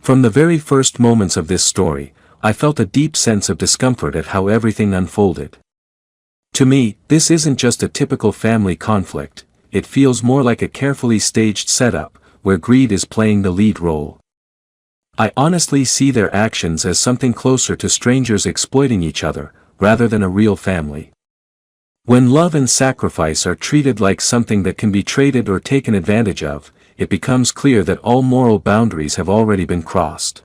From the very first moments of this story, I felt a deep sense of discomfort at how everything unfolded. To me, this isn't just a typical family conflict, it feels more like a carefully staged setup, where greed is playing the lead role. I honestly see their actions as something closer to strangers exploiting each other, rather than a real family. When love and sacrifice are treated like something that can be traded or taken advantage of, it becomes clear that all moral boundaries have already been crossed.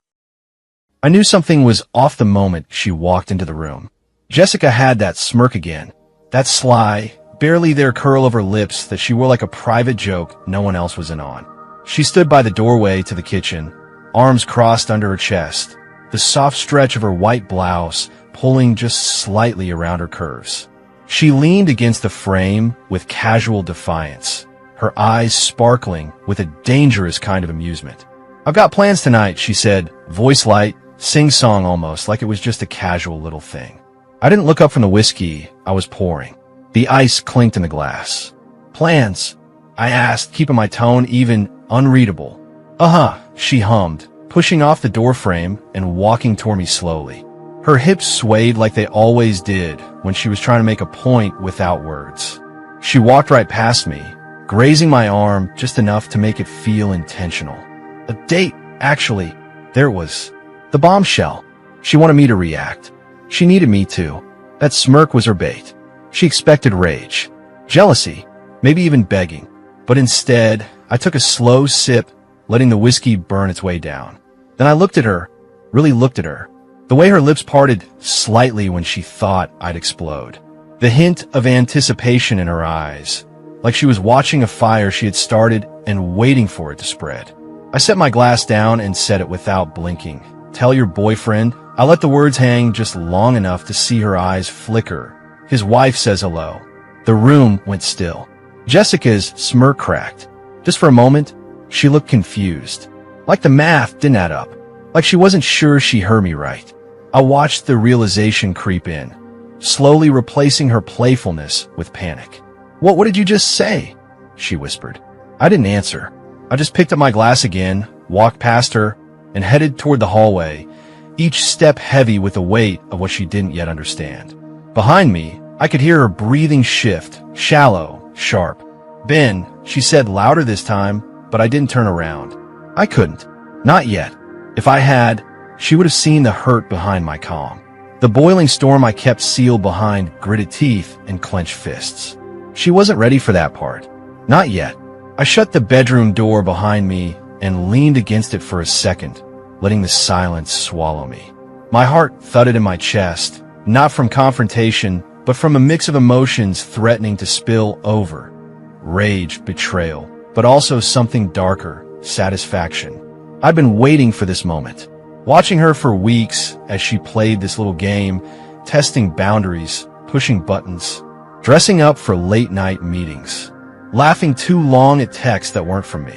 I knew something was off the moment she walked into the room. Jessica had that smirk again, that sly, barely there curl of her lips that she wore like a private joke no one else was in on. She stood by the doorway to the kitchen, arms crossed under her chest, the soft stretch of her white blouse pulling just slightly around her curves. She leaned against the frame with casual defiance, her eyes sparkling with a dangerous kind of amusement. "I've got plans tonight," she said, voice light, sing-song almost, like it was just a casual little thing. I didn't look up from the whiskey I was pouring. The ice clinked in the glass. "Plans?" I asked, keeping my tone even, unreadable. "Uh-huh," she hummed, pushing off the doorframe and walking toward me slowly. Her hips swayed like they always did when she was trying to make a point without words. She walked right past me, grazing my arm just enough to make it feel intentional. A date, actually. There it was. The bombshell. She wanted me to react. She needed me to. That smirk was her bait. She expected rage, jealousy, maybe even begging. But instead, I took a slow sip, letting the whiskey burn its way down. Then I looked at her, really looked at her. The way her lips parted slightly when she thought I'd explode. The hint of anticipation in her eyes, like she was watching a fire she had started and waiting for it to spread. I set my glass down and said it without blinking. "Tell your boyfriend." I let the words hang just long enough to see her eyes flicker. "His wife says hello." The room went still. Jessica's smirk cracked. Just for a moment, she looked confused. Like the math didn't add up. Like she wasn't sure she heard me right. I watched the realization creep in, slowly replacing her playfulness with panic. What did you just say?" she whispered. I didn't answer. I just picked up my glass again, walked past her, and headed toward the hallway, each step heavy with the weight of what she didn't yet understand. Behind me, I could hear her breathing shift, shallow, sharp. "Ben," she said louder this time, but I didn't turn around. I couldn't. Not yet. If I had, she would have seen the hurt behind my calm. The boiling storm I kept sealed behind gritted teeth and clenched fists. She wasn't ready for that part. Not yet. I shut the bedroom door behind me and leaned against it for a second, letting the silence swallow me. My heart thudded in my chest, not from confrontation, but from a mix of emotions threatening to spill over. Rage, betrayal, but also something darker, satisfaction. I'd been waiting for this moment, watching her for weeks as she played this little game, testing boundaries, pushing buttons, dressing up for late-night meetings, laughing too long at texts that weren't from me,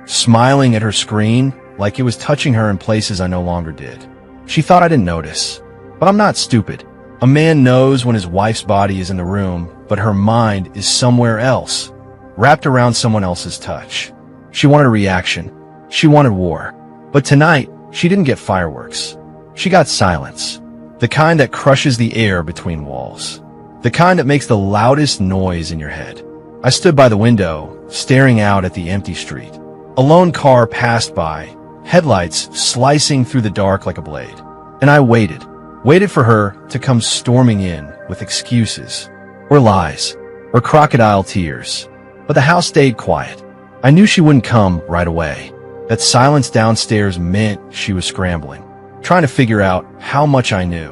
smiling at her screen like it was touching her in places I no longer did. She thought I didn't notice, but I'm not stupid. A man knows when his wife's body is in the room, but her mind is somewhere else, wrapped around someone else's touch. She wanted a reaction. She wanted war. But tonight, she didn't get fireworks. She got silence. The kind that crushes the air between walls. The kind that makes the loudest noise in your head. I stood by the window, staring out at the empty street. A lone car passed by, headlights slicing through the dark like a blade. And I waited for her to come storming in with excuses, or lies, or crocodile tears. But the house stayed quiet. I knew she wouldn't come right away. That silence downstairs meant she was scrambling, trying to figure out how much I knew,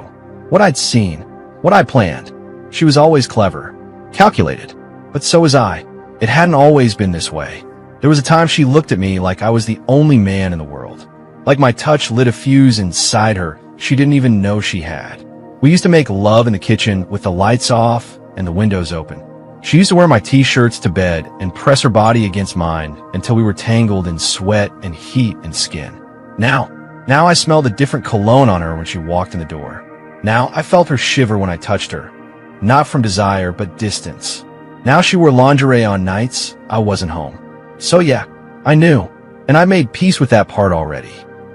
what I'd seen, what I planned. She was always clever, calculated, but so was I. It hadn't always been this way. There was a time she looked at me like I was the only man in the world. Like my touch lit a fuse inside her she didn't even know she had. We used to make love in the kitchen with the lights off and the windows open. She used to wear my t-shirts to bed and press her body against mine until we were tangled in sweat and heat and skin. Now I smelled a different cologne on her when she walked in the door. Now I felt her shiver when I touched her, not from desire but distance. Now she wore lingerie on nights I wasn't home. So yeah, I knew, and I made peace with that part already.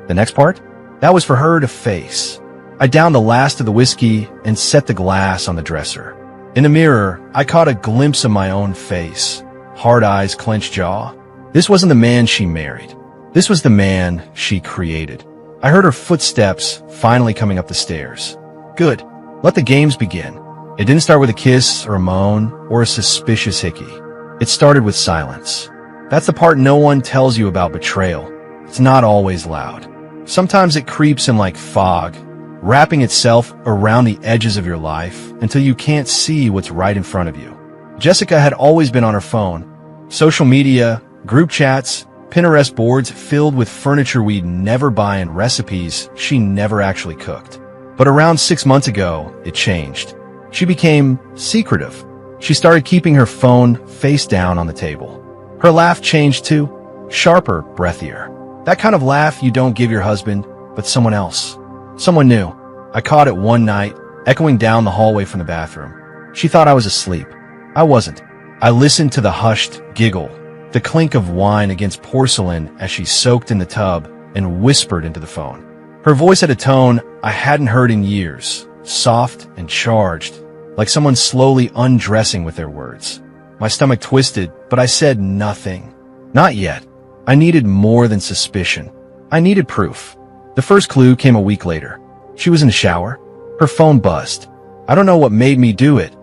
The next part? That was for her to face. I downed the last of the whiskey and set the glass on the dresser. In the mirror, I caught a glimpse of my own face. Hard eyes, clenched jaw. This wasn't the man she married. This was the man she created. I heard her footsteps finally coming up the stairs. Good. Let the games begin. It didn't start with a kiss or a moan or a suspicious hickey. It started with silence. That's the part no one tells you about betrayal. It's not always loud. Sometimes it creeps in like fog, wrapping itself around the edges of your life until you can't see what's right in front of you. Jessica had always been on her phone. Social media, group chats, Pinterest boards filled with furniture we'd never buy and recipes she never actually cooked. But around 6 months ago, it changed. She became secretive. She started keeping her phone face down on the table. Her laugh changed too, sharper, breathier. That kind of laugh you don't give your husband, but someone else. Someone new. I caught it one night, echoing down the hallway from the bathroom. She thought I was asleep. I wasn't. I listened to the hushed giggle, the clink of wine against porcelain as she soaked in the tub and whispered into the phone. Her voice had a tone I hadn't heard in years, soft and charged, like someone slowly undressing with their words. My stomach twisted, but I said nothing. Not yet. I needed more than suspicion. I needed proof. The first clue came a week later. She was in the shower. Her phone buzzed. I don't know what made me do it.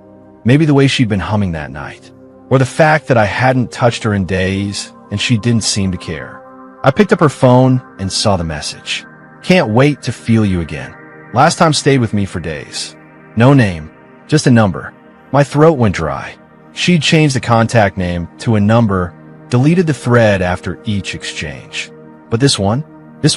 Maybe the way she'd been humming that night. Or the fact that I hadn't touched her in days and she didn't seem to care. I picked up her phone and saw the message. Can't wait to feel you again. Last time stayed with me for days. No name, just a number. My throat went dry. She'd changed the contact name to a number, deleted the thread after each exchange. But this one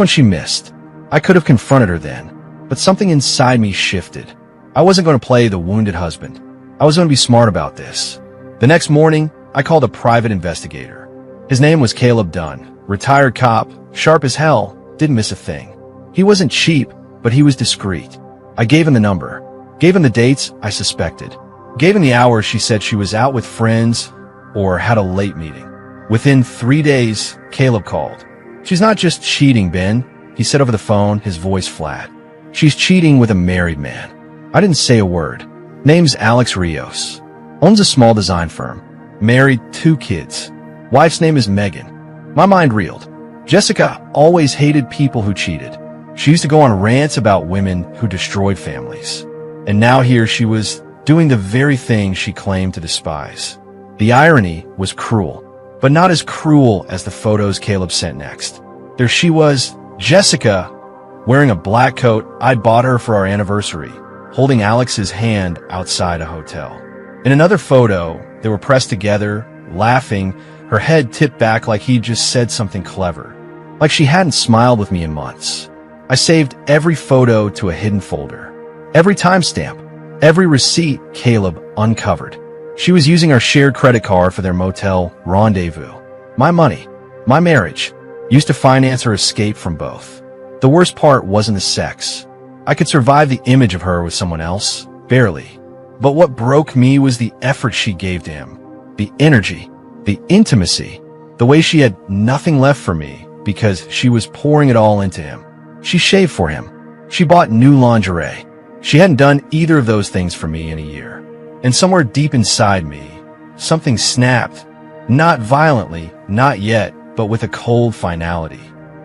she missed. I could have confronted her then, but something inside me shifted. I wasn't going to play the wounded husband. I was going to be smart about this. The next morning, I called a private investigator. His name was Caleb Dunn, retired cop, sharp as hell, didn't miss a thing. He wasn't cheap, but he was discreet. I gave him the number, gave him the dates I suspected, gave him the hours she said she was out with friends or had a late meeting. Within 3 days, Caleb called. She's not just cheating, Ben, he said over the phone, his voice flat. She's cheating with a married man. I didn't say a word. Name's Alex Rios. Owns a small design firm. Married, 2 kids. Wife's name is Megan. My mind reeled. Jessica always hated people who cheated. She used to go on rants about women who destroyed families. And now here she was doing the very thing she claimed to despise. The irony was cruel, but not as cruel as the photos Caleb sent next. There she was, Jessica, wearing a black coat I'd bought her for our anniversary, holding Alex's hand outside a hotel. In another photo, they were pressed together, laughing, her head tipped back like he'd just said something clever, like she hadn't smiled with me in months. I saved every photo to a hidden folder. Every timestamp, every receipt Caleb uncovered. She was using our shared credit card for their motel rendezvous. My money, my marriage, used to finance her escape from both. The worst part wasn't the sex. I could survive the image of her with someone else, barely. But what broke me was the effort she gave to him, the energy, the intimacy, the way she had nothing left for me because she was pouring it all into him. She shaved for him. She bought new lingerie. She hadn't done either of those things for me in a year. And somewhere deep inside me, something snapped. Not violently, not yet, but with a cold finality.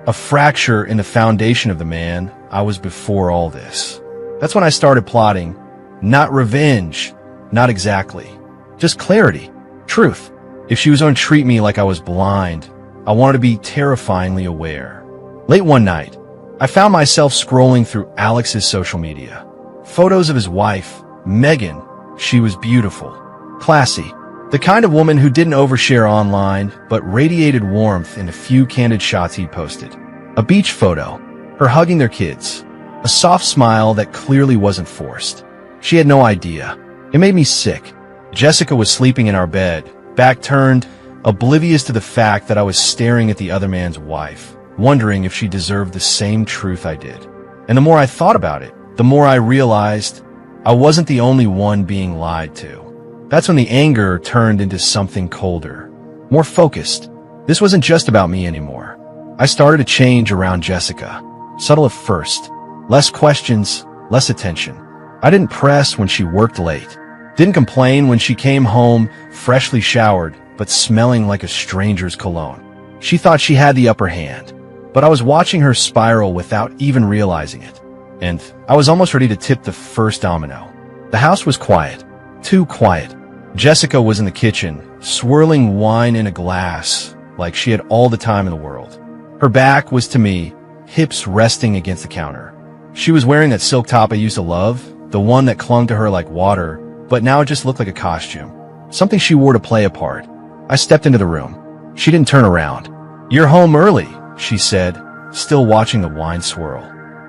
A fracture in the foundation of the man I was before all this. That's when I started plotting. Not revenge. Not exactly. Just clarity. Truth. If she was going to treat me like I was blind, I wanted to be terrifyingly aware. Late one night, I found myself scrolling through Alex's social media. Photos of his wife, Megan. She was beautiful. Classy. The kind of woman who didn't overshare online, but radiated warmth in the few candid shots he'd posted. A beach photo. Her hugging their kids. A soft smile that clearly wasn't forced. She had no idea. It made me sick. Jessica was sleeping in our bed, back turned, oblivious to the fact that I was staring at the other man's wife, wondering if she deserved the same truth I did. And the more I thought about it, the more I realized I wasn't the only one being lied to. That's when the anger turned into something colder, more focused. This wasn't just about me anymore. I started to change around Jessica. Subtle at first. Less questions, less attention. I didn't press when she worked late. Didn't complain when she came home freshly showered, but smelling like a stranger's cologne. She thought she had the upper hand, but I was watching her spiral without even realizing it. And I was almost ready to tip the first domino. The house was quiet. Too quiet. Jessica was in the kitchen, swirling wine in a glass, like she had all the time in the world. Her back was to me, hips resting against the counter. She was wearing that silk top I used to love, the one that clung to her like water, but now it just looked like a costume. Something she wore to play a part. I stepped into the room. She didn't turn around. "You're home early," she said, still watching the wine swirl.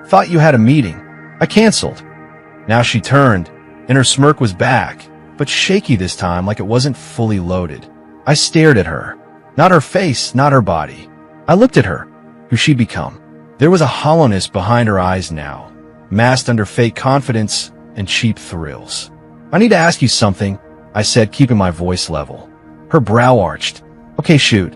"Thought you had a meeting. I canceled." Now she turned, and her smirk was back, but shaky this time like it wasn't fully loaded. I stared at her. Not her face, not her body. I looked at her, who she'd become. There was a hollowness behind her eyes now, masked under fake confidence and cheap thrills. "I need to ask you something," I said, keeping my voice level. Her brow arched. "Okay, shoot."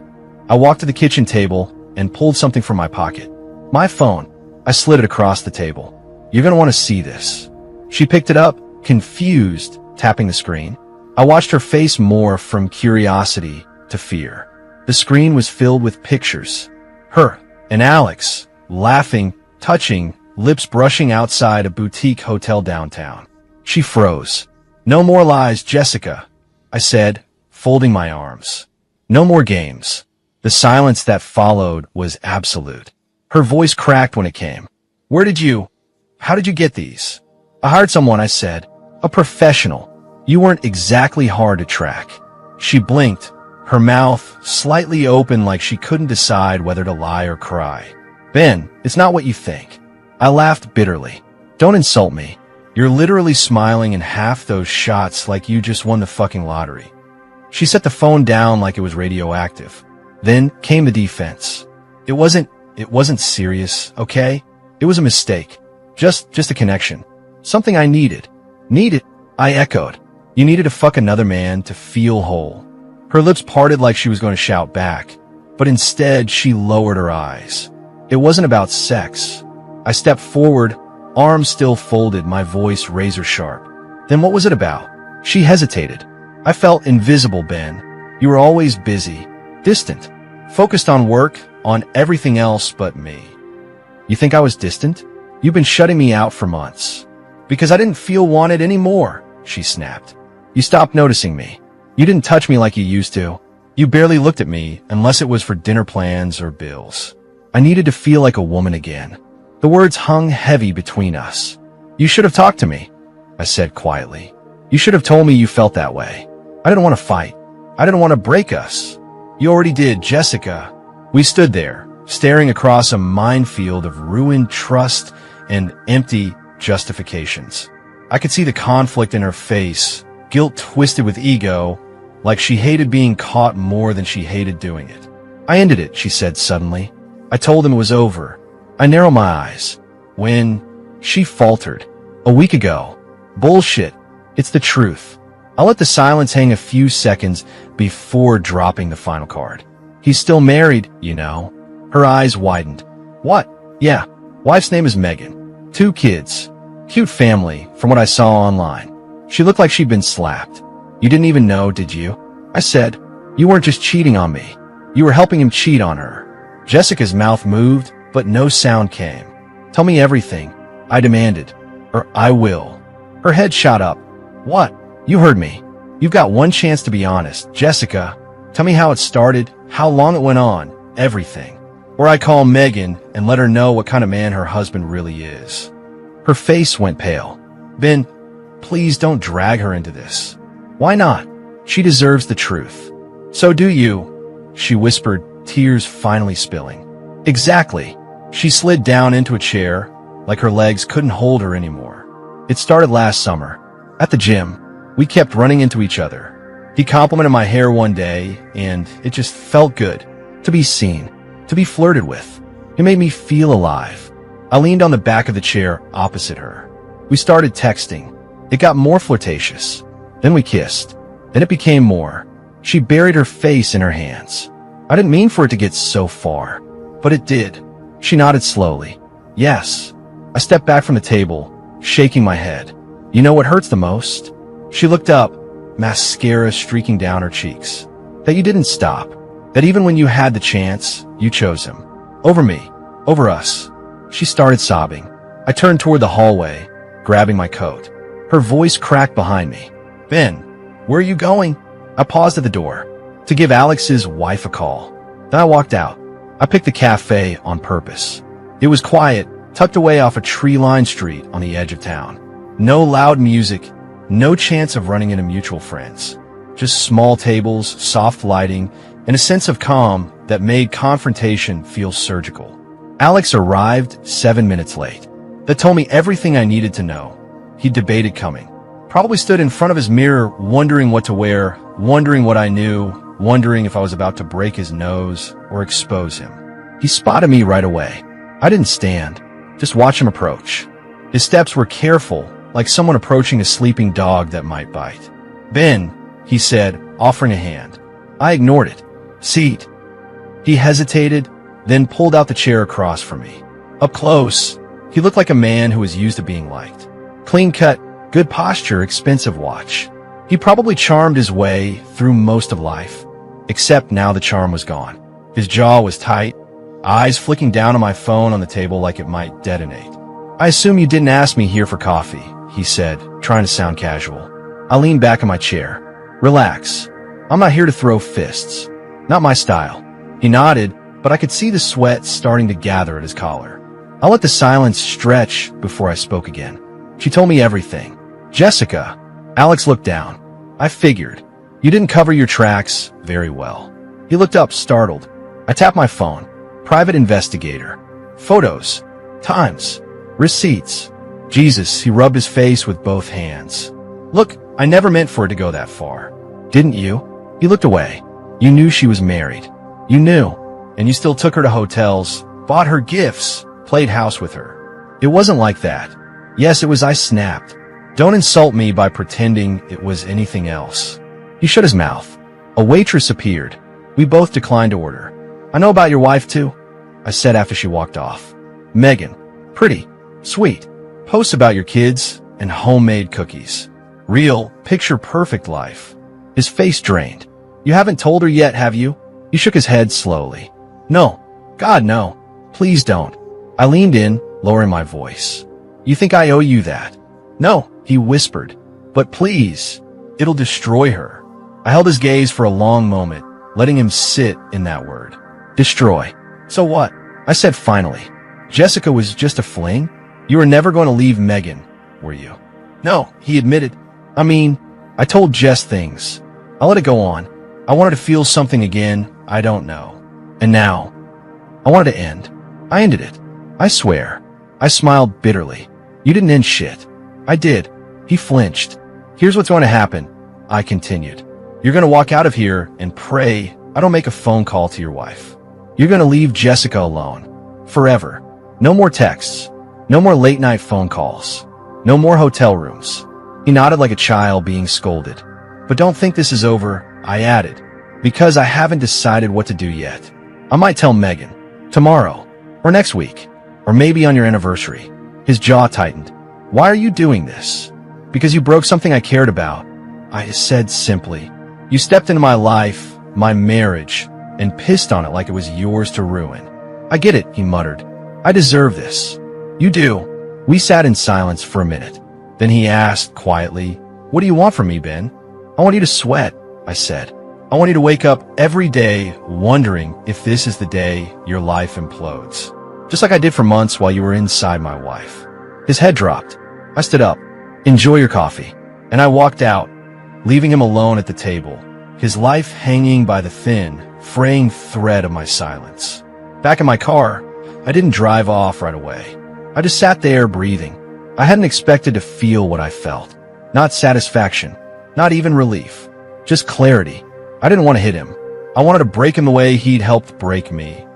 I walked to the kitchen table and pulled something from my pocket. My phone. I slid it across the table. "You're gonna want to see this." She picked it up, confused, tapping the screen. I watched her face morph from curiosity to fear. The screen was filled with pictures. Her and Alex, laughing, touching, lips brushing outside a boutique hotel downtown. She froze. "No more lies, Jessica," I said, folding my arms. "No more games." The silence that followed was absolute. Her voice cracked when it came. How did you get these?" "I hired someone," I said. "A professional. You weren't exactly hard to track." She blinked, her mouth slightly open like she couldn't decide whether to lie or cry. "Ben, it's not what you think." I laughed bitterly. "Don't insult me. You're literally smiling in half those shots like you just won the fucking lottery." She set the phone down like it was radioactive. Then came the defense. It wasn't serious, okay? It was a mistake. Just a connection. Something I needed. "Needed?" I echoed. "You needed to fuck another man to feel whole." Her lips parted like she was going to shout back, but instead she lowered her eyes. It wasn't about sex. I stepped forward, arms still folded, my voice razor sharp. "Then what was it about?" She hesitated. "I felt invisible, Ben. You were always busy, distant, focused on work, on everything else but me." "You think I was distant? You've been shutting me out for months." "Because I didn't feel wanted anymore," she snapped. "You stopped noticing me. You didn't touch me like you used to. You barely looked at me unless it was for dinner plans or bills. I needed to feel like a woman again." The words hung heavy between us. "You should have talked to me," I said quietly. "You should have told me you felt that way. I didn't want to fight. I didn't want to break us." "You already did, Jessica." We stood there, staring across a minefield of ruined trust and empty justifications. I could see the conflict in her face, guilt twisted with ego, like she hated being caught more than she hated doing it. "I ended it," she said suddenly. "I told him it was over." I narrowed my eyes. "When?" She faltered. "A week ago." "Bullshit. It's the truth." I let the silence hang a few seconds before dropping the final card. "He's still married, you know." Her eyes widened. "What?" "Yeah. Wife's name is Megan. 2 kids. Cute family, from what I saw online." She looked like she'd been slapped. "You didn't even know, did you?" I said. "You weren't just cheating on me. You were helping him cheat on her." Jessica's mouth moved, but no sound came. "Tell me everything," I demanded. "Or I will." Her head shot up. "What?" "You heard me. You've got one chance to be honest. Jessica, tell me how it started, how long it went on, everything. Or I call Megan and let her know what kind of man her husband really is." Her face went pale. "Ben, please don't drag her into this." "Why not? She deserves the truth." "So do you," she whispered, tears finally spilling. "Exactly." She slid down into a chair, like her legs couldn't hold her anymore. "It started last summer. At the gym. We kept running into each other. He complimented my hair one day, and it just felt good. To be seen. To be flirted with. It made me feel alive." I leaned on the back of the chair opposite her. We started texting. It got more flirtatious. Then we kissed. Then it became more. She buried her face in her hands. I didn't mean for it to get so far, but it did. She nodded slowly. Yes. I stepped back from the table, shaking my head. You know what hurts the most? She looked up, mascara streaking down her cheeks. That you didn't stop. That even when you had the chance, you chose him. Over me. Over us. She started sobbing. I turned toward the hallway, grabbing my coat. Her voice cracked behind me. Ben, where are you going? I paused at the door to give Alex's wife a call. Then I walked out. I picked the cafe on purpose. It was quiet, tucked away off a tree-lined street on the edge of town. No loud music, no chance of running into mutual friends. Just small tables, soft lighting, and a sense of calm that made confrontation feel surgical. Alex arrived 7 minutes late. That told me everything I needed to know. He debated coming. Probably stood in front of his mirror wondering what to wear, wondering what I knew, wondering if I was about to break his nose or expose him. He spotted me right away. I didn't stand, just watch him approach. His steps were careful, like someone approaching a sleeping dog that might bite. Ben, he said, offering a hand. I ignored it. Seat. He hesitated, then pulled out the chair across from me. Up close, he looked like a man who was used to being liked. Clean cut, good posture, expensive watch. He probably charmed his way through most of life, except now the charm was gone. His jaw was tight, eyes flicking down on my phone on the table like it might detonate. I assume you didn't ask me here for coffee, he said, trying to sound casual. I leaned back in my chair. Relax. I'm not here to throw fists. Not my style. He nodded, but I could see the sweat starting to gather at his collar. I let the silence stretch before I spoke again. She told me everything. Jessica. Alex looked down. I figured. You didn't cover your tracks very well. He looked up, startled. I tapped my phone. Private investigator. Photos. Times. Receipts. Jesus, he rubbed his face with both hands. Look, I never meant for it to go that far. Didn't you? He looked away. You knew she was married. You knew. And you still took her to hotels, bought her gifts, played house with her. It wasn't like that. Yes, it was. I snapped. Don't insult me by pretending it was anything else. He shut his mouth. A waitress appeared. We both declined to order. I know about your wife too, I said after she walked off. Megan. Pretty. Sweet. Posts about your kids and homemade cookies. Real, picture-perfect life. His face drained. You haven't told her yet, have you? He shook his head slowly. No. God, no. Please don't. I leaned in, lowering my voice. You think I owe you that? No, he whispered. But please, it'll destroy her. I held his gaze for a long moment, letting him sit in that word. Destroy. So what? I said finally. Jessica was just a fling? You were never going to leave Megan, were you? No, he admitted. I told Jess things. I let it go on. I wanted to feel something again, I don't know. And now, I wanted to end. I ended it. I swear. I smiled bitterly. You didn't end shit. I did. He flinched. Here's what's going to happen, I continued. You're going to walk out of here and pray I don't make a phone call to your wife. You're going to leave Jessica alone. Forever. No more texts. No more late night phone calls. No more hotel rooms. He nodded like a child being scolded. But don't think this is over, I added, because I haven't decided what to do yet. I might tell Megan. Tomorrow. Or next week. Or maybe on your anniversary. His jaw tightened. Why are you doing this? Because you broke something I cared about. I said simply. You stepped into my life, my marriage, and pissed on it like it was yours to ruin. I get it, he muttered. I deserve this. You do. We sat in silence for a minute. Then he asked quietly, what do you want from me, Ben? I want you to sweat, I said. I want you to wake up every day wondering if this is the day your life implodes. Just like I did for months while you were inside my wife. His head dropped. I stood up. Enjoy your coffee. And I walked out, leaving him alone at the table, his life hanging by the thin, fraying thread of my silence. Back in my car, I didn't drive off right away. I just sat there breathing. I hadn't expected to feel what I felt. Not satisfaction, not even relief, just clarity. I didn't want to hit him. I wanted to break him the way he'd helped break me.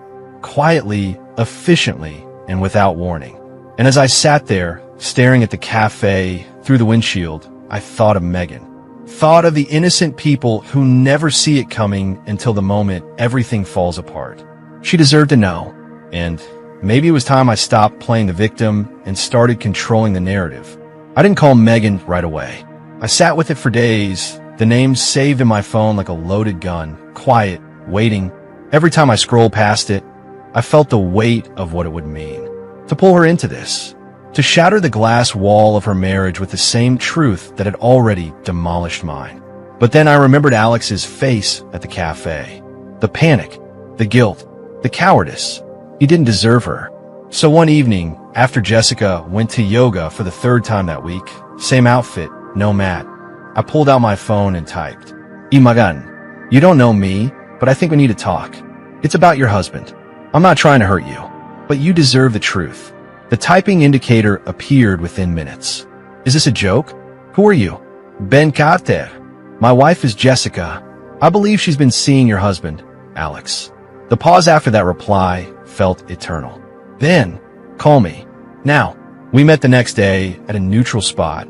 Quietly, efficiently, and without warning. And as I sat there, staring at the cafe through the windshield, I thought of Megan. Thought of the innocent people who never see it coming until the moment everything falls apart. She deserved to know, and maybe it was time I stopped playing the victim and started controlling the narrative. I didn't call Megan right away. I sat with it for days, the name saved in my phone like a loaded gun, quiet, waiting. Every time I scrolled past it, I felt the weight of what it would mean. To pull her into this. To shatter the glass wall of her marriage with the same truth that had already demolished mine. But then I remembered Alex's face at the cafe. The panic, the guilt, the cowardice. He didn't deserve her. So one evening, after Jessica went to yoga for the third time that week, same outfit, no mat, I pulled out my phone and typed, Imagan, you don't know me, but I think we need to talk. It's about your husband. I'm not trying to hurt you, but you deserve the truth. The typing indicator appeared within minutes. Is this a joke? Who are you? Ben Carter. My wife is Jessica. I believe she's been seeing your husband, Alex. The pause after that reply felt eternal. Then, call me. Now, we met the next day at a neutral spot,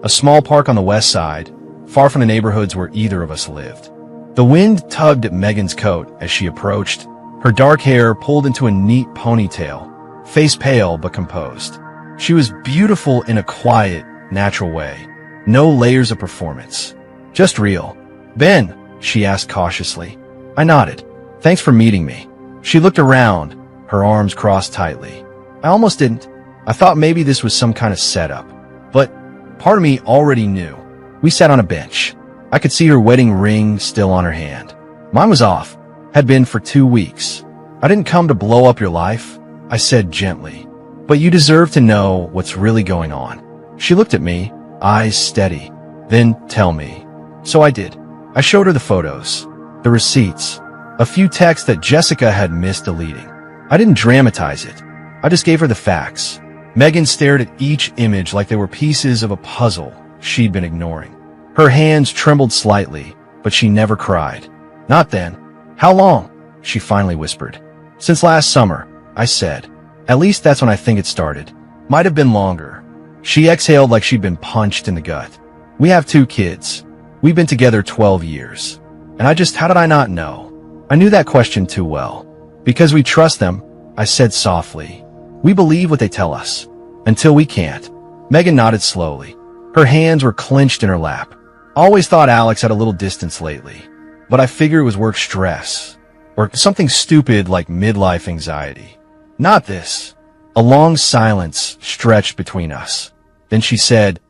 a small park on the west side, far from the neighborhoods where either of us lived. The wind tugged at Megan's coat as she approached, her dark hair pulled into a neat ponytail, face pale but composed. She was beautiful in a quiet, natural way. No layers of performance. Just real. Ben, she asked cautiously. I nodded. Thanks for meeting me. She looked around, her arms crossed tightly. I almost didn't. I thought maybe this was some kind of setup. But part of me already knew. We sat on a bench. I could see her wedding ring still on her hand. Mine was off. Had been for 2 weeks. I didn't come to blow up your life, I said gently. But you deserve to know what's really going on. She looked at me, eyes steady. Then tell me. So I did. I showed her the photos, the receipts, a few texts that Jessica had missed deleting. I didn't dramatize it. I just gave her the facts. Megan stared at each image like they were pieces of a puzzle she'd been ignoring. Her hands trembled slightly, but she never cried. Not then. How long? She finally whispered. Since last summer, I said. At least that's when I think it started. Might have been longer. She exhaled like she'd been punched in the gut. We have 2 kids. We've been together 12 years. And how did I not know? I knew that question too well. Because we trust them, I said softly. We believe what they tell us. Until we can't. Megan nodded slowly. Her hands were clenched in her lap. I always thought Alex had a little distance lately. But I figured it was work stress. Or something stupid like midlife anxiety. Not this. A long silence stretched between us. Then she said,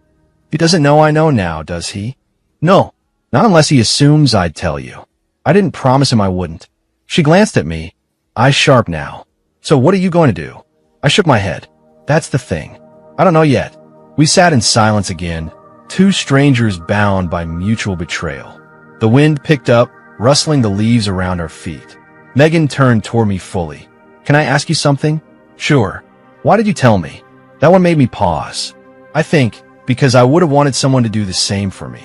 He doesn't know I know now, does he? No, not unless he assumes I'd tell you. I didn't promise him I wouldn't. She glanced at me, eyes sharp now. So what are you going to do? I shook my head. That's the thing. I don't know yet. We sat in silence again, 2 strangers bound by mutual betrayal. The wind picked up, rustling the leaves around our feet. Megan turned toward me fully. Can I ask you something? Sure. Why did you tell me? That one made me pause. I think, because I would have wanted someone to do the same for me.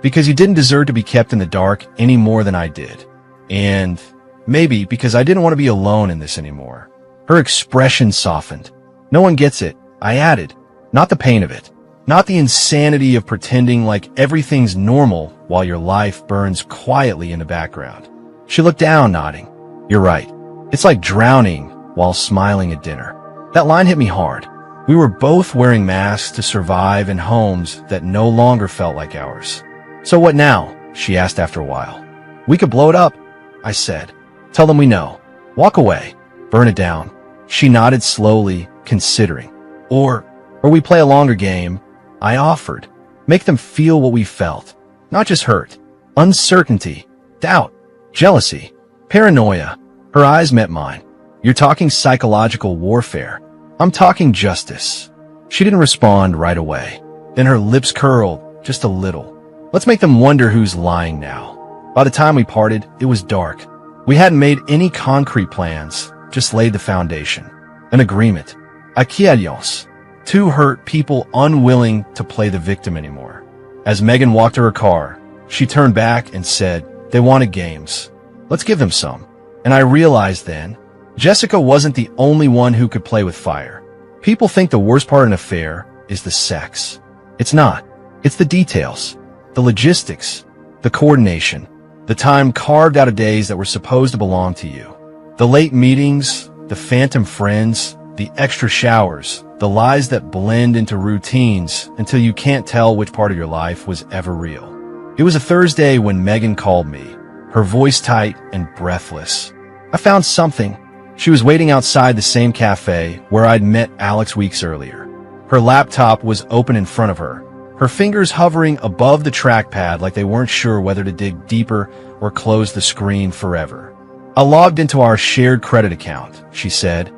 Because you didn't deserve to be kept in the dark any more than I did. And maybe because I didn't want to be alone in this anymore. Her expression softened. No one gets it, I added. Not the pain of it. Not the insanity of pretending like everything's normal while your life burns quietly in the background. She looked down, nodding. You're right. It's like drowning while smiling at dinner. That line hit me hard. We were both wearing masks to survive in homes that no longer felt like ours. So what now? She asked after a while. We could blow it up, I said. Tell them we know. Walk away. Burn it down. She nodded slowly, considering. Or we play a longer game, I offered. Make them feel what we felt. Not just hurt. Uncertainty. Doubt. Jealousy. Paranoia. Her eyes met mine. You're talking psychological warfare. I'm talking justice. She didn't respond right away. Then her lips curled, just a little. Let's make them wonder who's lying now. By the time we parted, it was dark. We hadn't made any concrete plans, just laid the foundation. An agreement. Aquellos. 2 hurt people unwilling to play the victim anymore. As Megan walked to her car, she turned back and said, they wanted games. Let's give them some. And I realized then, Jessica wasn't the only one who could play with fire. People think the worst part of an affair is the sex. It's not. It's the details, the logistics, the coordination, the time carved out of days that were supposed to belong to you. The late meetings, The phantom friends, the extra showers, the lies that blend into routines until you can't tell which part of your life was ever real. It was a Thursday when Megan called me, her voice tight and breathless. I found something. She was waiting outside the same cafe where I'd met Alex weeks earlier. Her laptop was open in front of her, her fingers hovering above the trackpad like they weren't sure whether to dig deeper or close the screen forever. I logged into our shared credit account, she said,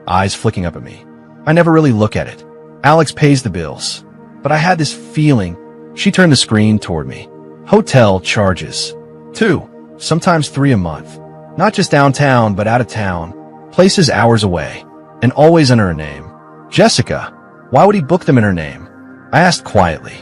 eyes flicking up at me. I never really look at it. Alex pays the bills. But I had this feeling. She turned the screen toward me. Hotel charges. 2, sometimes 3 a month. Not just downtown, but out of town. Places hours away. And always under her name. Jessica. Why would he book them in her name? I asked quietly.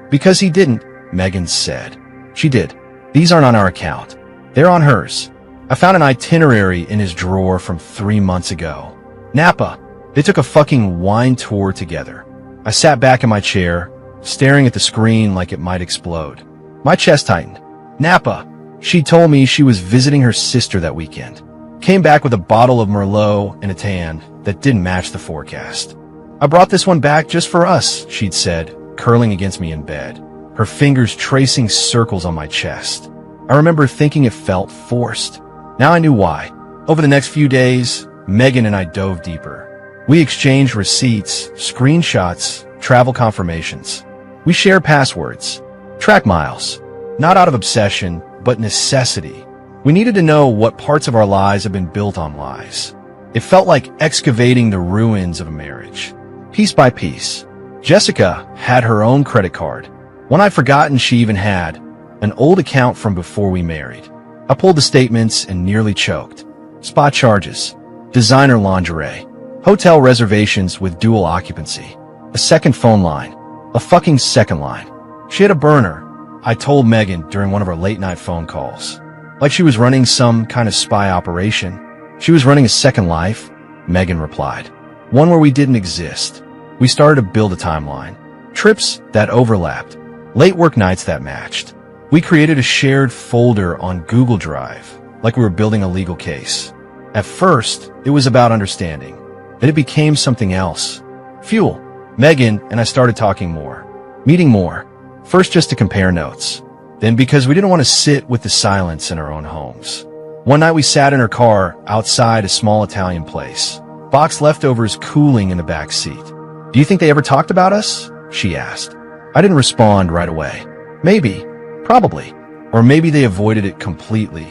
Because he didn't, Megan said. She did. These aren't on our account. They're on hers. I found an itinerary in his drawer from 3 months ago. Napa. They took a fucking wine tour together. I sat back in my chair, staring at the screen like it might explode. My chest tightened. Napa. She told me she was visiting her sister that weekend. Came back with a bottle of Merlot and a tan that didn't match the forecast. I brought this one back just for us, she'd said, curling against me in bed, her fingers tracing circles on my chest. I remember thinking it felt forced. Now I knew why. Over the next few days, Megan and I dove deeper. We exchanged receipts, screenshots, travel confirmations. We shared passwords, track miles, not out of obsession, but necessity. We needed to know what parts of our lives have been built on lies. It felt like excavating the ruins of a marriage. Piece by piece. Jessica had her own credit card, one I'd forgotten she even had, an old account from before we married. I pulled the statements and nearly choked. Spot charges, designer lingerie, hotel reservations with dual occupancy, a second phone line, a fucking second line. She had a burner, I told Megan during one of our late-night phone calls. Like she was running some kind of spy operation. She was running a second life, Megan replied. One where we didn't exist. We started to build a timeline. Trips that overlapped. Late work nights that matched. We created a shared folder on Google Drive, like we were building a legal case. At first, it was about understanding. Then it became something else. Fuel. Megan and I started talking more. Meeting more. First just to compare notes. Then because we didn't want to sit with the silence in our own homes. One night we sat in her car outside a small Italian place. Box leftovers cooling in the back seat. Do you think they ever talked about us? She asked. I didn't respond right away. Maybe. Probably. Or maybe they avoided it completely.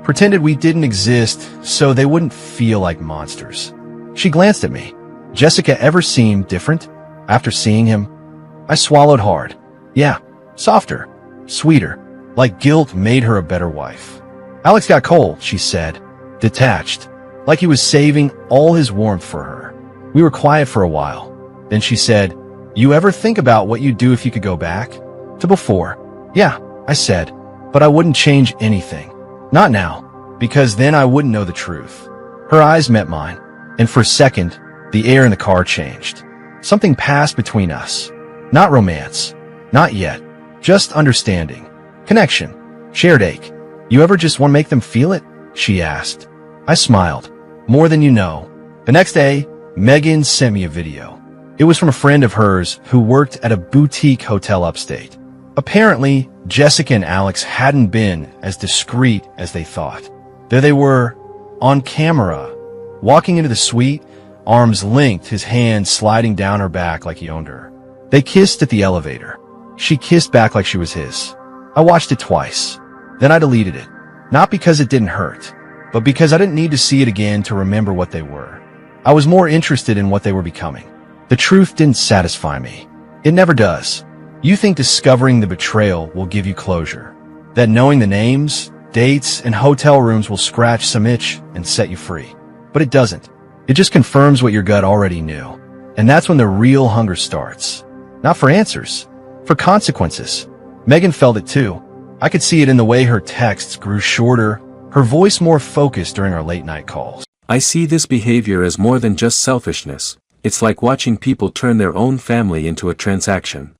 Pretended we didn't exist so they wouldn't feel like monsters. She glanced at me. Jessica ever seemed different after seeing him? I swallowed hard. Yeah, softer, sweeter, like guilt made her a better wife. Alex got cold, she said, detached, like he was saving all his warmth for her. We were quiet for a while. Then she said, you ever think about what you'd do if you could go back? To before. Yeah, I said, but I wouldn't change anything. Not now, because then I wouldn't know the truth. Her eyes met mine, and for a second, the air in the car changed. Something passed between us. Not romance. Not yet. Just understanding. Connection. Shared ache. You ever just want to make them feel it? She asked. I smiled. More than you know. The next day, Megan sent me a video. It was from a friend of hers who worked at a boutique hotel upstate. Apparently, Jessica and Alex hadn't been as discreet as they thought. There they were, on camera, walking into the suite, arms linked, his hand sliding down her back like he owned her. They kissed at the elevator. She kissed back like she was his. I watched it twice. Then I deleted it. Not because it didn't hurt, but because I didn't need to see it again to remember what they were. I was more interested in what they were becoming. The truth didn't satisfy me. It never does. You think discovering the betrayal will give you closure. That knowing the names, dates, and hotel rooms will scratch some itch and set you free. But it doesn't. It just confirms what your gut already knew. And that's when the real hunger starts. Not for answers, for consequences. Megan felt it too. I could see it in the way her texts grew shorter, her voice more focused during our late-night calls. I see this behavior as more than just selfishness. It's like watching people turn their own family into a transaction.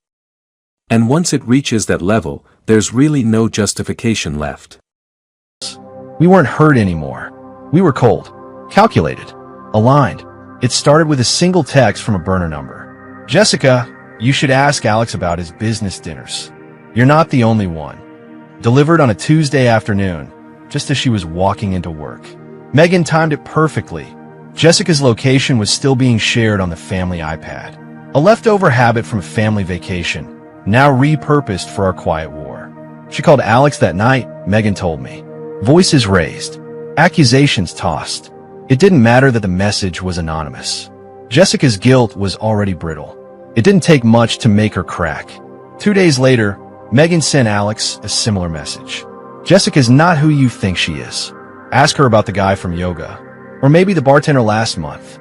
And once it reaches that level, there's really no justification left. We weren't hurt anymore. We were cold, calculated. Aligned. It started with a single text from a burner number. Jessica, you should ask Alex about his business dinners. You're not the only one. Delivered on a Tuesday afternoon, just as she was walking into work. Megan timed it perfectly. Jessica's location was still being shared on the family iPad. A leftover habit from a family vacation, now repurposed for our quiet war. She called Alex that night, Megan told me. Voices raised. Accusations tossed. It didn't matter that the message was anonymous. Jessica's guilt was already brittle. It didn't take much to make her crack. 2 days later, Megan sent Alex a similar message. Jessica's not who you think she is. Ask her about the guy from yoga. Or maybe the bartender last month.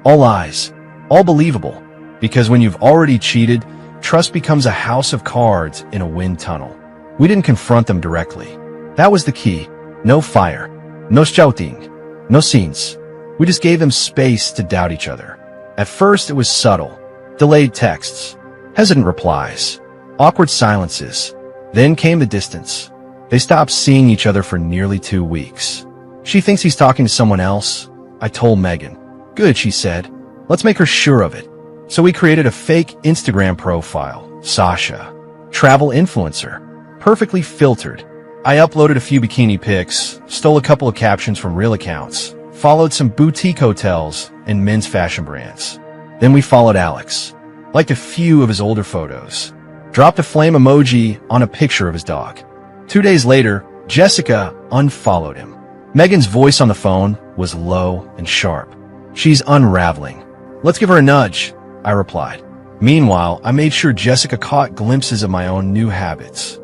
All lies. All believable. Because when you've already cheated, trust becomes a house of cards in a wind tunnel. We didn't confront them directly. That was the key. No fire. No shouting. No scenes. We just gave them space to doubt each other. At first it was subtle. Delayed texts. Hesitant replies. Awkward silences. Then came the distance. They stopped seeing each other for nearly 2 weeks. She thinks he's talking to someone else. I told Megan. Good, she said. Let's make her sure of it. So we created a fake Instagram profile, Sasha. Travel influencer. Perfectly filtered. I uploaded a few bikini pics, stole a couple of captions from real accounts, followed some boutique hotels and men's fashion brands. Then we followed Alex. Liked a few of his older photos. Dropped a flame emoji on a picture of his dog. 2 days later, Jessica unfollowed him. Megan's voice on the phone was low and sharp. She's unraveling. Let's give her a nudge, I replied. Meanwhile, I made sure Jessica caught glimpses of my own new habits.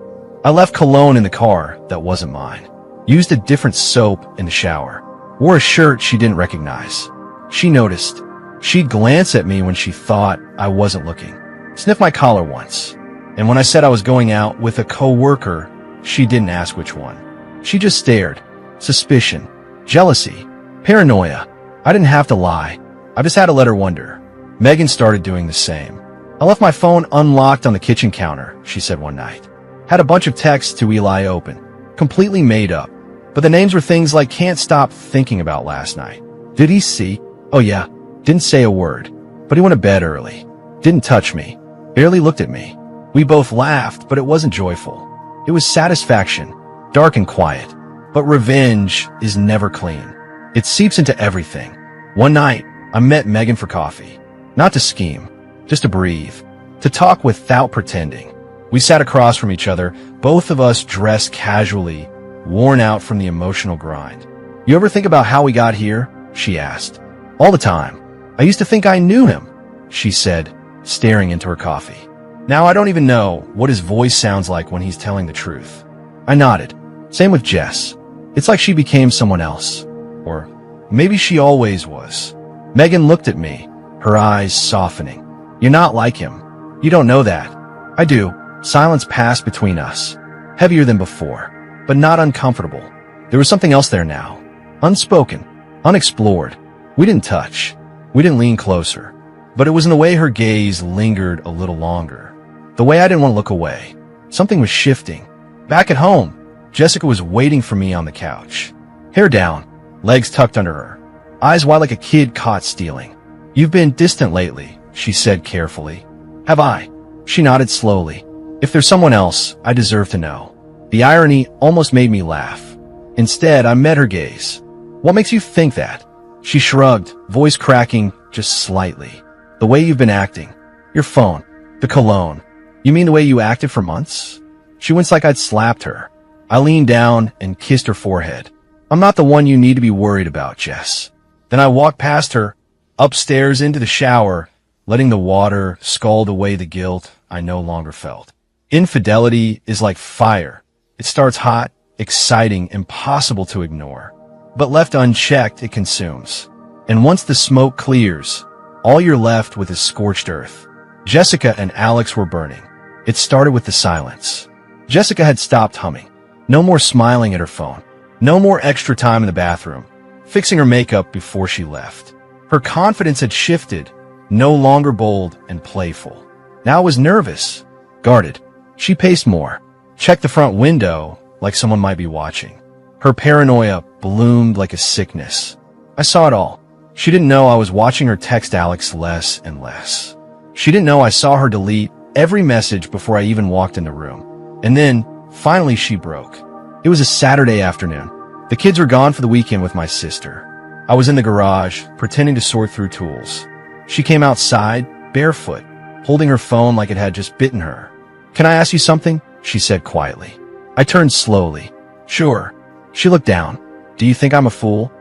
I left cologne in the car that wasn't mine. Used a different soap in the shower. Wore a shirt she didn't recognize. She noticed. She'd glance at me when she thought I wasn't looking. Sniffed my collar once. And when I said I was going out with a co-worker, she didn't ask which one. She just stared. Suspicion. Jealousy. Paranoia. I didn't have to lie. I just had to let her wonder. Megan started doing the same. I left my phone unlocked on the kitchen counter, she said one night. Had a bunch of texts to Eli open. Completely made up. But the names were things like can't stop thinking about last night. Did he see? Oh yeah. Didn't say a word. But he went to bed early. Didn't touch me. Barely looked at me. We both laughed, but it wasn't joyful. It was satisfaction. Dark and quiet. But revenge is never clean. It seeps into everything. One night, I met Megan for coffee. Not to scheme, just to breathe. To talk without pretending. We sat across from each other, both of us dressed casually, worn out from the emotional grind. You ever think about how we got here? She asked. All the time. I used to think I knew him, she said, staring into her coffee. Now I don't even know what his voice sounds like when he's telling the truth. I nodded. Same with Jess. It's like she became someone else. Or maybe she always was. Megan looked at me, her eyes softening. You're not like him. You don't know that. I do. Silence passed between us. Heavier than before, but not uncomfortable. There was something else there now. Unspoken. Unexplored. We didn't touch. We didn't lean closer. But it was in the way her gaze lingered a little longer. The way I didn't want to look away. Something was shifting. Back at home, Jessica was waiting for me on the couch. Hair down, legs tucked under her. Eyes wide like a kid caught stealing. You've been distant lately, she said carefully. Have I? She nodded slowly. If there's someone else, I deserve to know. The irony almost made me laugh. Instead, I met her gaze. What makes you think that? She shrugged, voice cracking just slightly. The way you've been acting. Your phone. The cologne. You mean the way you acted for months? She winced like I'd slapped her. I leaned down and kissed her forehead. I'm not the one you need to be worried about, Jess. Then I walked past her, upstairs into the shower, letting the water scald away the guilt I no longer felt. Infidelity is like fire. It starts hot, exciting, impossible to ignore. But left unchecked, it consumes. And once the smoke clears, all you're left with is scorched earth. Jessica and Alex were burning. It started with the silence. Jessica had stopped humming. No more smiling at her phone. No more extra time in the bathroom, fixing her makeup before she left. Her confidence had shifted, no longer bold and playful. Now it was nervous, guarded. She paced more, checked the front window like someone might be watching. Her paranoia bloomed like a sickness. I saw it all. She didn't know I was watching her text Alex less and less. She didn't know I saw her delete every message before I even walked in the room. And then, finally she broke. It was a Saturday afternoon. The kids were gone for the weekend with my sister. I was in the garage, pretending to sort through tools. She came outside, barefoot, holding her phone like it had just bitten her. "Can I ask you something?" she said quietly. I turned slowly. "Sure." She looked down. "Do you think I'm a fool?"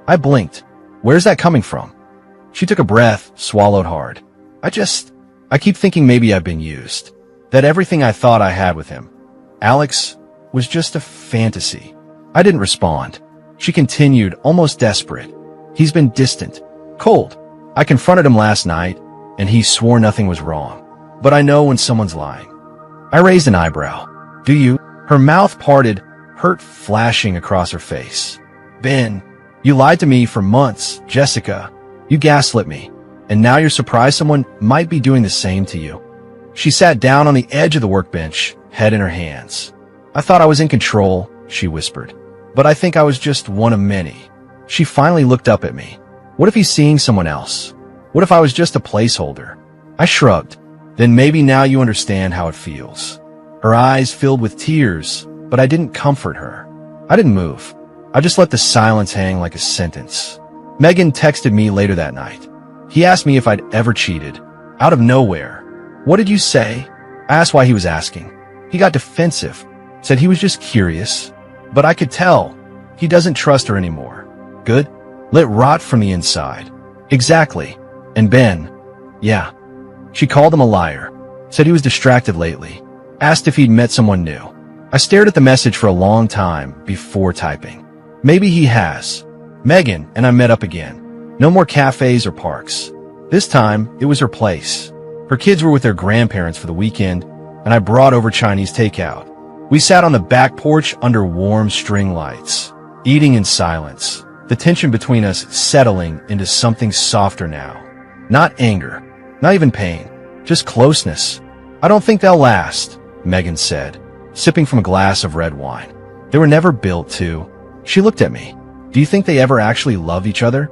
I blinked. "Where's that coming from?" She took a breath, swallowed hard. I keep thinking maybe I've been used. That everything I thought I had with him, Alex, was just a fantasy. I didn't respond. She continued, almost desperate. "He's been distant, cold. I confronted him last night, and he swore nothing was wrong. But I know when someone's lying." I raised an eyebrow. "Do you?" Her mouth parted, hurt flashing across her face. "Ben, you lied to me for months, Jessica. You gaslit me. And now you're surprised someone might be doing the same to you." She sat down on the edge of the workbench, head in her hands. "I thought I was in control," she whispered. "But I think I was just one of many." She finally looked up at me. "What if he's seeing someone else? What if I was just a placeholder?" I shrugged. "Then maybe now you understand how it feels." Her eyes filled with tears, but I didn't comfort her. I didn't move. I just let the silence hang like a sentence. Megan texted me later that night. He asked me if I'd ever cheated. Out of nowhere. "What did you say?" I asked why he was asking. He got defensive, said he was just curious. But I could tell, he doesn't trust her anymore. Good? Let rot from the inside. Exactly. And Ben, yeah. She called him a liar, said he was distracted lately, asked if he'd met someone new. I stared at the message for a long time before typing. Maybe he has. Megan and I met up again. No more cafes or parks. This time, it was her place. Her kids were with their grandparents for the weekend, and I brought over Chinese takeout. We sat on the back porch under warm string lights, eating in silence, the tension between us settling into something softer now. Not anger, not even pain, just closeness. "I don't think they'll last," Megan said, sipping from a glass of red wine. "They were never built to." She looked at me. "Do you think they ever actually loved each other?"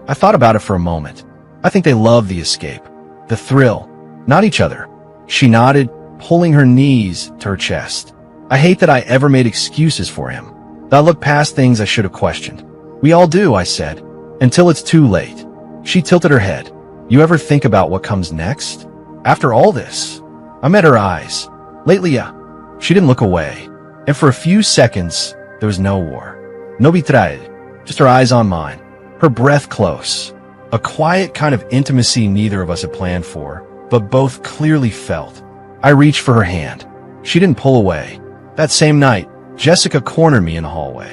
I thought about it for a moment. "I think they love the escape, the thrill, not each other." She nodded, pulling her knees to her chest. "I hate that I ever made excuses for him. That I looked past things I should have questioned." "We all do," I said, "until it's too late." She tilted her head. "You ever think about what comes next? After all this?" I met her eyes. "Lately, yeah." She didn't look away. And for a few seconds, there was no war. No betrayal. Just her eyes on mine. Her breath close. A quiet kind of intimacy neither of us had planned for, but both clearly felt. I reached for her hand. She didn't pull away. That same night, Jessica cornered me in the hallway.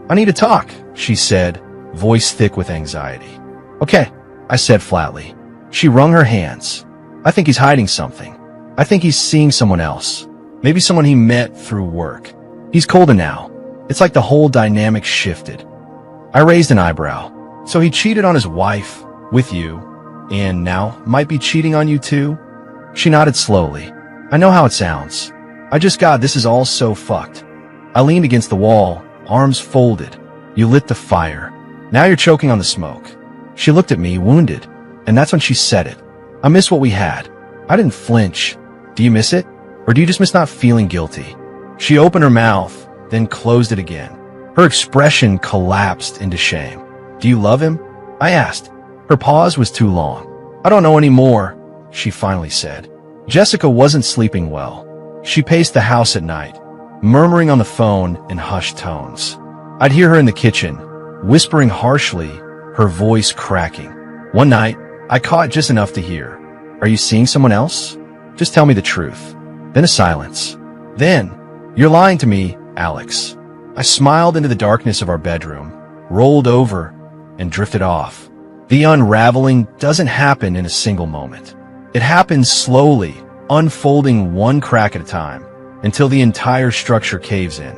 "I need to talk," she said, voice thick with anxiety. "Okay," I said flatly. She wrung her hands. "I think he's hiding something. I think he's seeing someone else. Maybe someone he met through work. He's colder now. It's like the whole dynamic shifted." I raised an eyebrow. "So he cheated on his wife, with you, and now might be cheating on you too?" She nodded slowly. "I know how it sounds. This is all so fucked." I leaned against the wall, arms folded. "You lit the fire. Now you're choking on the smoke." She looked at me, wounded, and that's when she said it. "I miss what we had." I didn't flinch. "Do you miss it? Or do you just miss not feeling guilty?" She opened her mouth, then closed it again. Her expression collapsed into shame. "Do you love him?" I asked. Her pause was too long. "I don't know anymore," she finally said. Jessica wasn't sleeping well. She paced the house at night, murmuring on the phone in hushed tones. I'd hear her in the kitchen, whispering harshly, her voice cracking. One night, I caught just enough to hear, "Are you seeing someone else? Just tell me the truth." Then a silence. Then, "You're lying to me, Alex." I smiled into the darkness of our bedroom, rolled over, and drifted off. The unraveling doesn't happen in a single moment. It happens slowly, unfolding one crack at a time, until the entire structure caves in.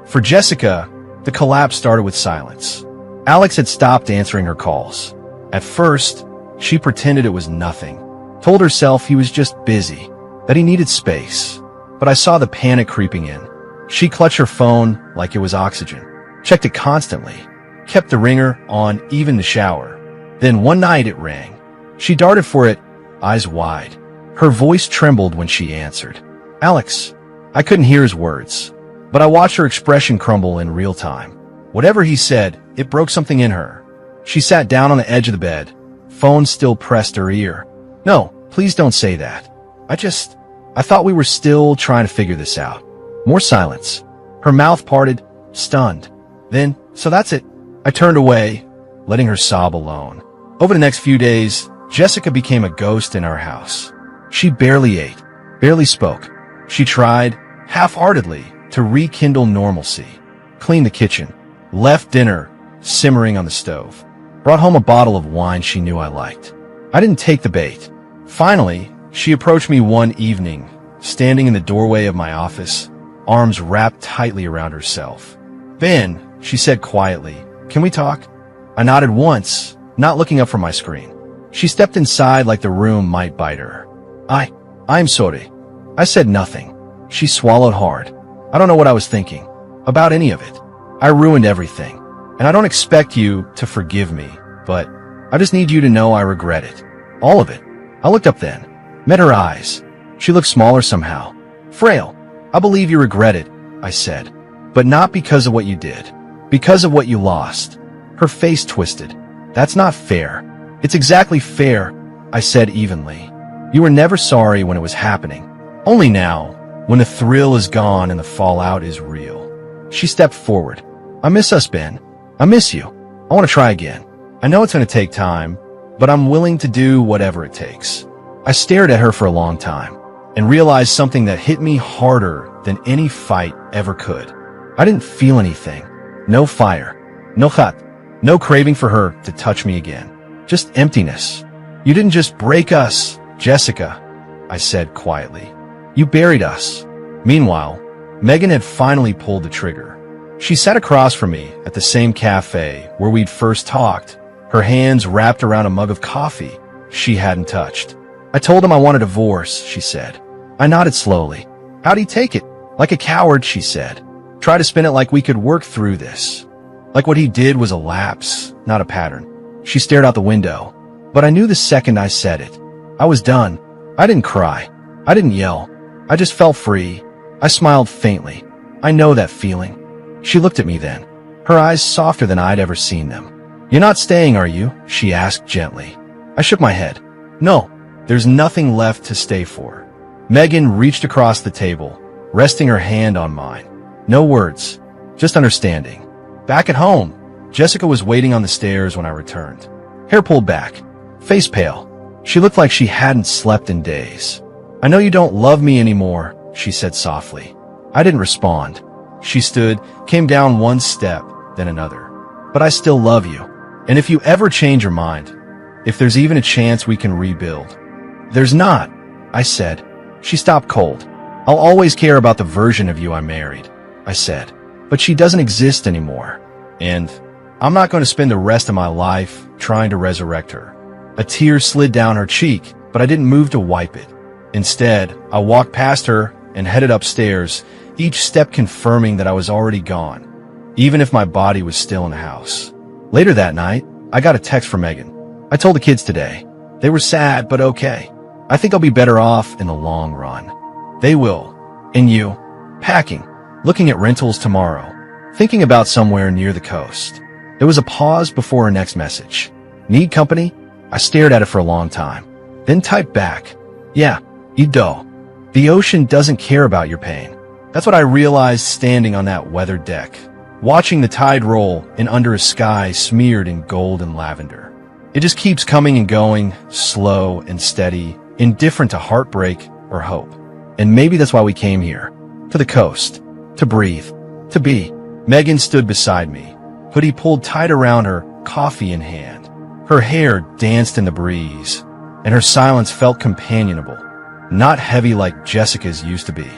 For Jessica, the collapse started with silence. Alex had stopped answering her calls. At first, she pretended it was nothing, told herself he was just busy, that he needed space. But I saw the panic creeping in. She clutched her phone like it was oxygen, checked it constantly, kept the ringer on even in the shower. Then one night it rang. She darted for it, eyes wide. Her voice trembled when she answered. Alex. I couldn't hear his words, but I watched her expression crumble in real time. Whatever he said, it broke something in her. She sat down on the edge of the bed, phone still pressed to her ear. No, please don't say that. I thought we were still trying to figure this out. More silence. Her mouth parted, stunned. Then, so that's it. I turned away, letting her sob alone. Over the next few days, Jessica became a ghost in our house. She barely ate, barely spoke. She tried, half-heartedly, to rekindle normalcy. Cleaned the kitchen, left dinner simmering on the stove, brought home a bottle of wine she knew I liked. I didn't take the bait. Finally, she approached me one evening, standing in the doorway of my office, arms wrapped tightly around herself. Then, she said quietly, "Can we talk?" I nodded once, not looking up from my screen. She stepped inside like the room might bite her. I'm sorry. I said nothing. She swallowed hard. I don't know what I was thinking about any of it. I ruined everything, and I don't expect you to forgive me, but I just need you to know I regret it. All of it. I looked up then, met her eyes. She looked smaller somehow. Frail. I believe you regret it, I said, but not because of what you did, because of what you lost. Her face twisted. That's not fair. It's exactly fair, I said evenly. You were never sorry when it was happening. Only now, when the thrill is gone and the fallout is real. She stepped forward. I miss us, Ben. I miss you. I want to try again. I know it's going to take time, but I'm willing to do whatever it takes. I stared at her for a long time and realized something that hit me harder than any fight ever could. I didn't feel anything. No fire. No hot. No craving for her to touch me again. Just emptiness. You didn't just break us, Jessica, I said quietly. You buried us. Meanwhile, Megan had finally pulled the trigger. She sat across from me at the same cafe where we'd first talked, her hands wrapped around a mug of coffee she hadn't touched. I told him I wanted a divorce, she said. I nodded slowly. How'd he take it? Like a coward, she said. Try to spin it like we could work through this. Like what he did was a lapse, not a pattern. She stared out the window, but I knew the second I said it. I was done. I didn't cry. I didn't yell. I just felt free. I smiled faintly. I know that feeling. She looked at me then, her eyes softer than I'd ever seen them. You're not staying, are you? She asked gently. I shook my head. No, there's nothing left to stay for. Megan reached across the table, resting her hand on mine. No words, just understanding. Back at home, Jessica was waiting on the stairs when I returned. Hair pulled back, face pale. She looked like she hadn't slept in days. I know you don't love me anymore, she said softly. I didn't respond. She stood, came down one step, then another. But I still love you. And if you ever change your mind, if there's even a chance we can rebuild. There's not, I said. She stopped cold. I'll always care about the version of you I married, I said. But she doesn't exist anymore. And I'm not going to spend the rest of my life trying to resurrect her. A tear slid down her cheek, but I didn't move to wipe it. Instead, I walked past her and headed upstairs, each step confirming that I was already gone, even if my body was still in the house. Later that night, I got a text from Megan. I told the kids today. They were sad, but okay. I think I'll be better off in the long run. They will. And you? Packing. Looking at rentals tomorrow. Thinking about somewhere near the coast. There was a pause before her next message. Need company? I stared at it for a long time. Then typed back. Yeah, Ido. The ocean doesn't care about your pain. That's what I realized standing on that weathered deck, watching the tide roll in under a sky smeared in gold and lavender. It just keeps coming and going, slow and steady, indifferent to heartbreak or hope. And maybe that's why we came here. To the coast. To breathe. To be. Megan stood beside me, hoodie pulled tight around her, coffee in hand. Her hair danced in the breeze, and her silence felt companionable. Not heavy like Jessica's used to be.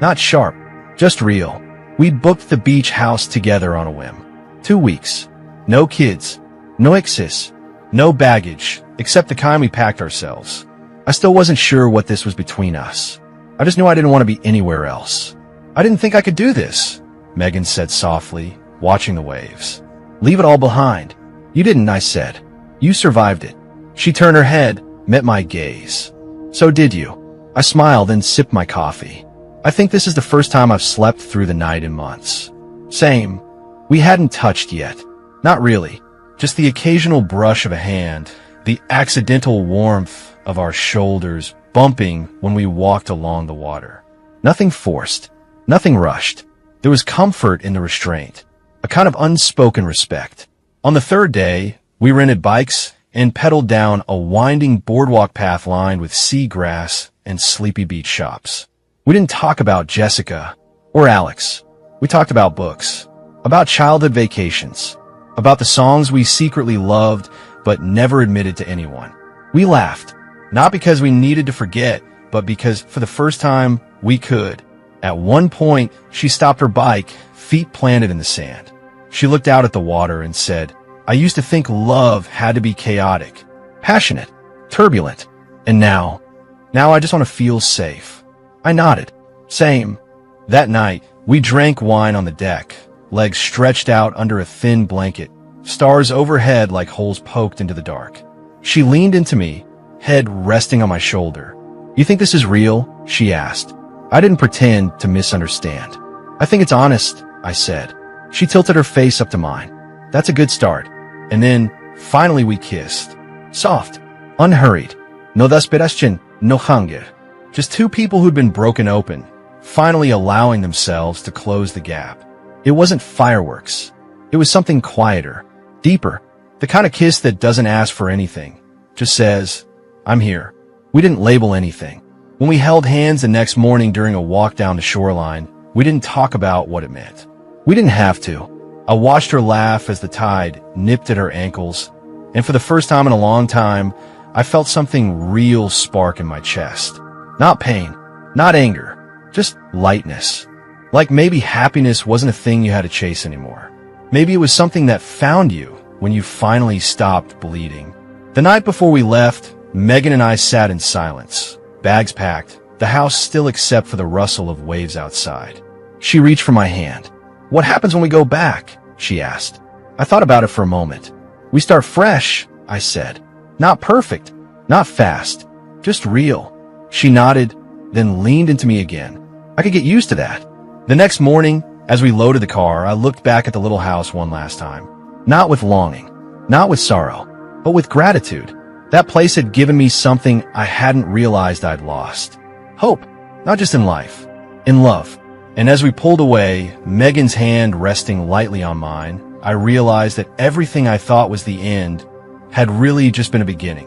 Not sharp, just real. We'd booked the beach house together on a whim. 2 weeks. No kids. No exes. No baggage, except the kind we packed ourselves. I still wasn't sure what this was between us. I just knew I didn't want to be anywhere else. I didn't think I could do this, Megan said softly, watching the waves. Leave it all behind. You didn't, I said. You survived it. She turned her head, met my gaze. So did you. I smiled and sipped my coffee. I think this is the first time I've slept through the night in months. Same. We hadn't touched yet. Not really. Just the occasional brush of a hand, the accidental warmth of our shoulders bumping when we walked along the water. Nothing forced. Nothing rushed. There was comfort in the restraint. A kind of unspoken respect. On the third day, we rented bikes and pedaled down a winding boardwalk path lined with seagrass and sleepy beach shops. We didn't talk about Jessica or Alex. We talked about books, about childhood vacations, about the songs we secretly loved but never admitted to anyone. We laughed, not because we needed to forget, but because for the first time we could. At one point, she stopped her bike, feet planted in the sand. She looked out at the water and said, "I used to think love had to be chaotic, passionate, turbulent. And now I just want to feel safe." I nodded. Same. That night, we drank wine on the deck, legs stretched out under a thin blanket, stars overhead like holes poked into the dark. She leaned into me, head resting on my shoulder. "You think this is real?" she asked. I didn't pretend to misunderstand. "I think it's honest," I said. She tilted her face up to mine. "That's a good start." And then, finally we kissed. Soft, unhurried. No desperation, no hunger. Just two people who'd been broken open, finally allowing themselves to close the gap. It wasn't fireworks. It was something quieter, deeper. The kind of kiss that doesn't ask for anything. Just says, "I'm here." We didn't label anything. When we held hands the next morning during a walk down the shoreline, we didn't talk about what it meant. We didn't have to. I watched her laugh as the tide nipped at her ankles, and for the first time in a long time, I felt something real spark in my chest. Not pain, not anger, just lightness. Like maybe happiness wasn't a thing you had to chase anymore. Maybe it was something that found you when you finally stopped bleeding. The night before we left, Megan and I sat in silence, bags packed, the house still except for the rustle of waves outside. She reached for my hand. "What happens when we go back?" she asked. I thought about it for a moment. "We start fresh," I said. "Not perfect, not fast, just real." She nodded, then leaned into me again. I could get used to that. The next morning, as we loaded the car, I looked back at the little house one last time. Not with longing, not with sorrow, but with gratitude. That place had given me something I hadn't realized I'd lost. Hope, not just in life, in love. And as we pulled away, Megan's hand resting lightly on mine, I realized that everything I thought was the end had really just been a beginning.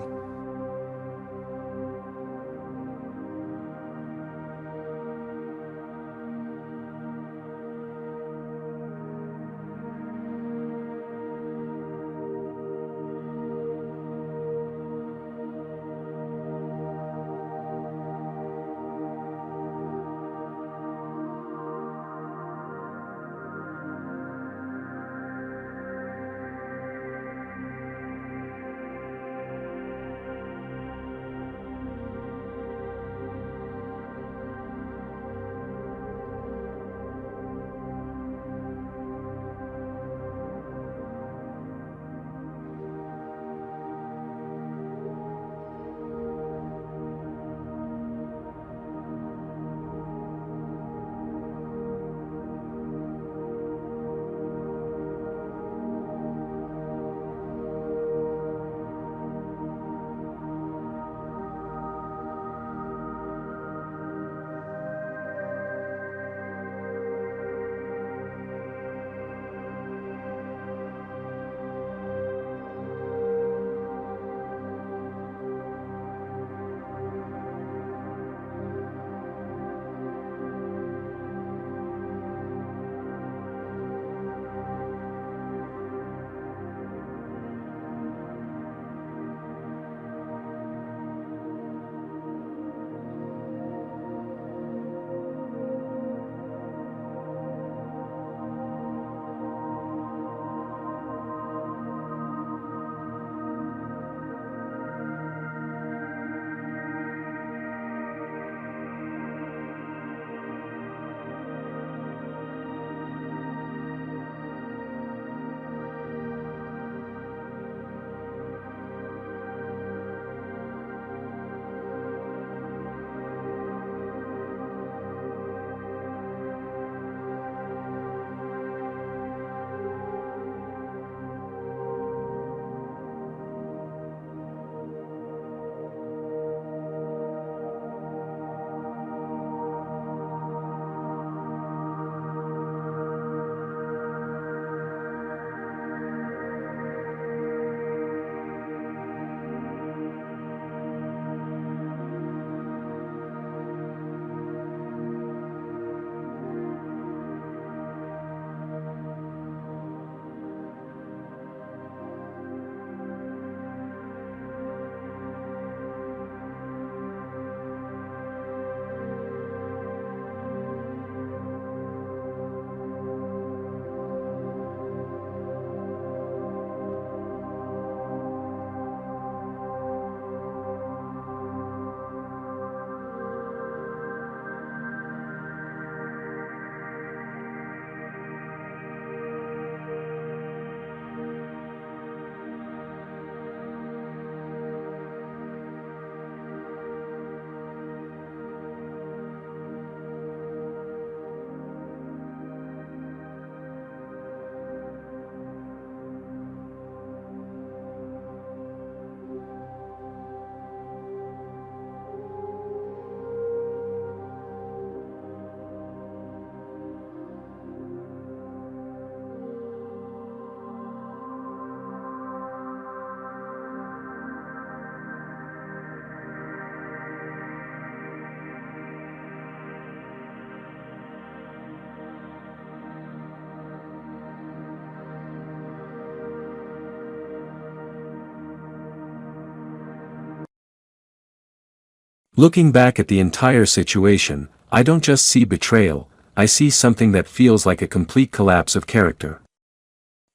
Looking back at the entire situation, I don't just see betrayal, I see something that feels like a complete collapse of character.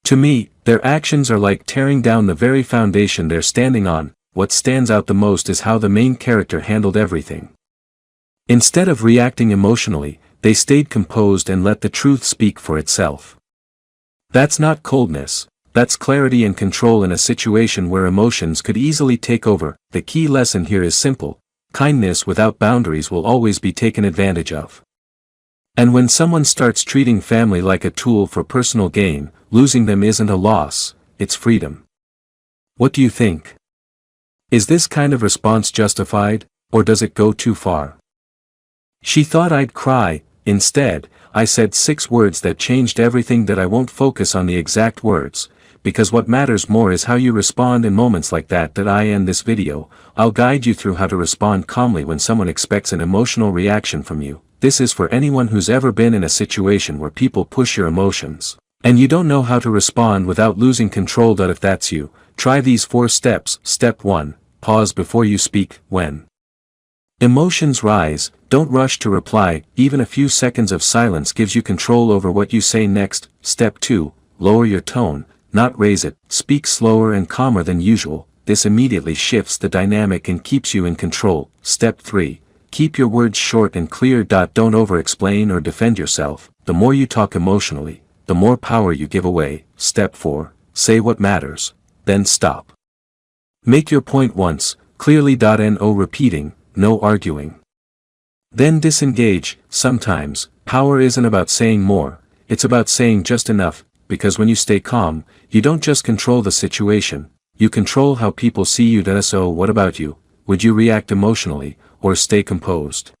To me, their actions are like tearing down the very foundation they're standing on. What stands out the most is how the main character handled everything. Instead of reacting emotionally, they stayed composed and let the truth speak for itself. That's not coldness, that's clarity and control in a situation where emotions could easily take over. The key lesson here is simple: kindness without boundaries will always be taken advantage of. And when someone starts treating family like a tool for personal gain, losing them isn't a loss, it's freedom. What do you think? Is this kind of response justified, or does it go too far? She thought I'd cry. Instead, I said 6 words that changed everything. That I won't focus on the exact words, because what matters more is how you respond in moments like that. That I end this video, I'll guide you through how to respond calmly when someone expects an emotional reaction from you. This is for anyone who's ever been in a situation where people push your emotions, and you don't know how to respond without losing control. If that's you, try these 4 steps. Step 1. Pause before you speak. When emotions rise, don't rush to reply. Even a few seconds of silence gives you control over what you say next. Step 2. Lower your tone, not raise it. Speak slower and calmer than usual. This immediately shifts the dynamic and keeps you in control. Step 3. Keep your words short and clear. Don't over-explain or defend yourself. The more you talk emotionally, the more power you give away. Step 4. Say what matters, then stop. Make your point once, clearly. No repeating, no arguing. Then disengage. Sometimes, power isn't about saying more, it's about saying just enough, because when you stay calm, you don't just control the situation, you control how people see you. So what about you? Would you react emotionally, or stay composed?